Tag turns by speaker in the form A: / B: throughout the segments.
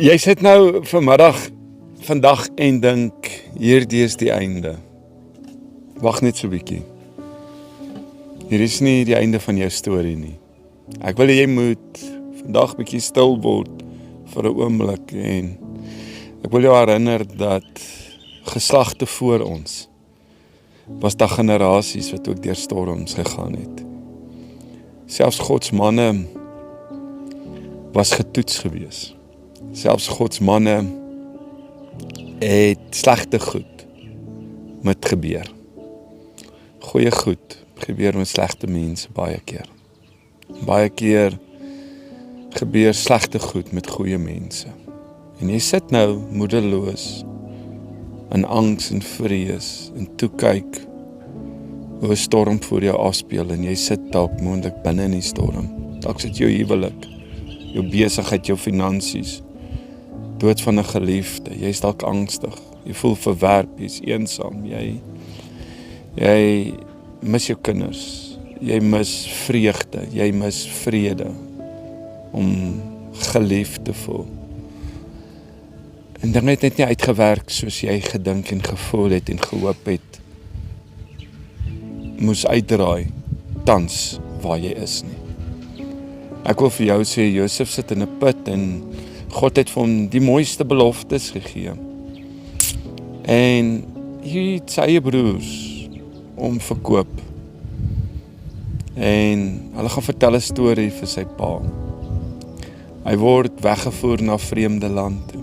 A: Jy sit nou vandag en dink, hierdie is die einde. Wag net so 'n bietjie. Hier is nie die einde van jou storie nie. Ek wil hê jy moet vandag bietjie stil word vir 'n oomblik en ek wil jou herinner dat geslagte voor ons was daar generasies wat ook deur storms gegaan het. Selfs Gods manne was getoets gewees. Selfs Gods manne het slegte goed met gebeur. Goeie goed gebeur met slegte mense baie keer. Baie keer gebeur slegte goed met goeie mense. En jy sit nou moedeloos in angs en vrees en toe kyk hoe 'n storm voor jou afspeel en jy sit dalk moontlik binne in die storm. Dalk sit jou huwelik, jou besigheid, jou finansies, dood van 'n geliefde, jy's dalk angstig, jy voel verwerp, jy's eensaam, jy mis jou kinders, jy mis vreugde, jy mis vrede om geliefd te voel. En dinge het net nie uitgewerk soos jy gedink en gevoel het en gehoop het, moes uitdraai, tans waar jy is nie. Ek wil vir jou sê, Josef sit in 'n put en God het vir hom die mooiste beloftes gegee. En hy het sy broers omverkoop. En hulle gaan vertel 'n storie vir sy pa. Hy word weggevoer na 'n vreemde land toe.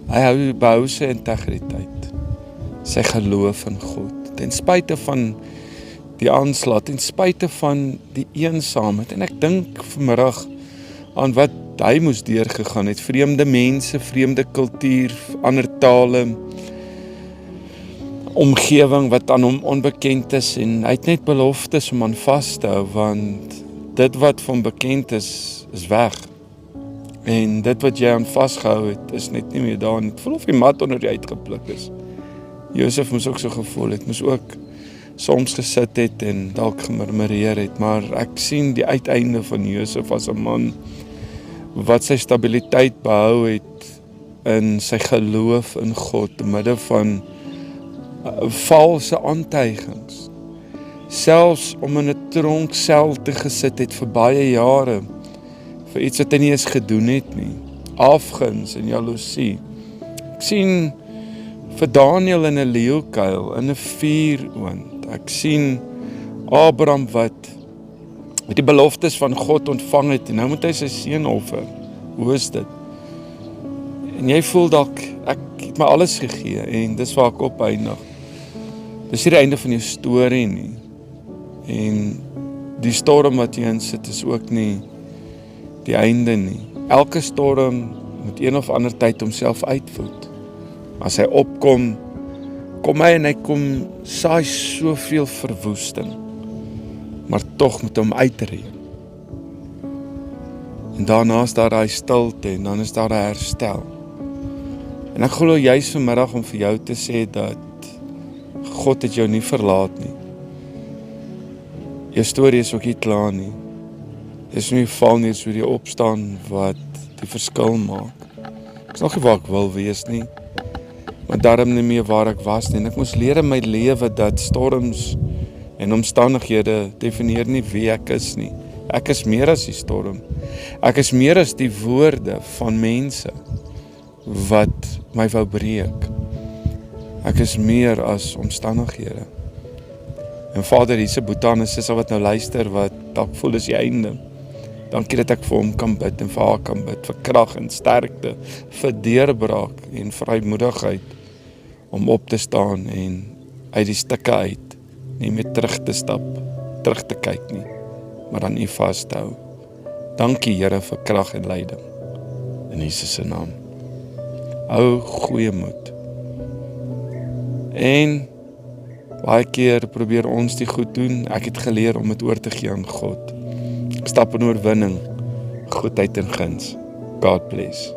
A: Hy behou sy integriteit, sy geloof in God, ten spyte van die aanslag, ten spyte van die eensaamheid. En ek dink vanmiddag aan wat hy moes deurgegaan het, vreemde mense, vreemde kultuur, ander tale, omgewing wat aan hom onbekend is, en hy het net beloftes om aan vas te hou, want dit wat van bekend is weg. En dit wat jy aan vasgehou het, is net nie meer daar. Ek voel of die mat onder jy uitgepluk is. Josef moes ook so gevoel het, moes ook soms gesit het en dalk gemurmureer het, maar ek sien die uiteinde van Josef as 'n man wat sy stabiliteit behou het in sy geloof in God, te midde van valse aantuigings. Selfs om in 'n tronksel te gesit het vir baie jare, vir iets wat hy nie eens gedoen het nie, afguns en jaloesie. Ek sien vir Daniel in 'n leeukuil, in 'n vuuroond. Ek sien Abraham wat die beloftes van God ontvang het, en nou moet hy sy seun offer. Hoe is dit? En jy voel dalk, ek het my alles gegee, en dis waar ek opeindig. Dis nie die einde van jou storie nie. En die storm wat jy in sit is ook nie die einde nie. Elke storm moet een of ander tyd homself uitvoed. As hy opkom, kom hy en hy saai soveel verwoesting, maar tog moet hom uitreën. En daarna is daar daai stilte en dan is daar 'n herstel. En ek glo juis vanmiddag om vir jou te sê dat God het jou nie verlaat nie. Jou storie is ook nie klaar nie. Dis nie val nie, so die opstaan wat die verskil maak. Ek is nog nie waar ek wil wees nie, maar daarom nie meer waar ek was nie. En ek moes leer in my lewe dat storms en omstandighede definieer nie wie ek is nie. Ek is meer as die storm. Ek is meer as die woorde van mense wat my wou breek. Ek is meer as omstandighede. En Vader, hier's 'n Boetan en Sissa wat nou luister, wat dalk voel is die einde. Dankie dat ek vir hom kan bid en vir haar kan bid, vir krag en sterkte, vir deurbraak en vrymoedigheid om op te staan en uit die stukke uit, nie meer terug te stap, terug te kyk nie, maar aan U vas te hou. Dankie Here vir krag en leiding, in Jesus se naam. Hou goeie moed. En baie keer probeer ons die goed doen. Ek het geleer om dit oor te gee aan God. Ek stap in oorwinning, goedheid en guns. God bless.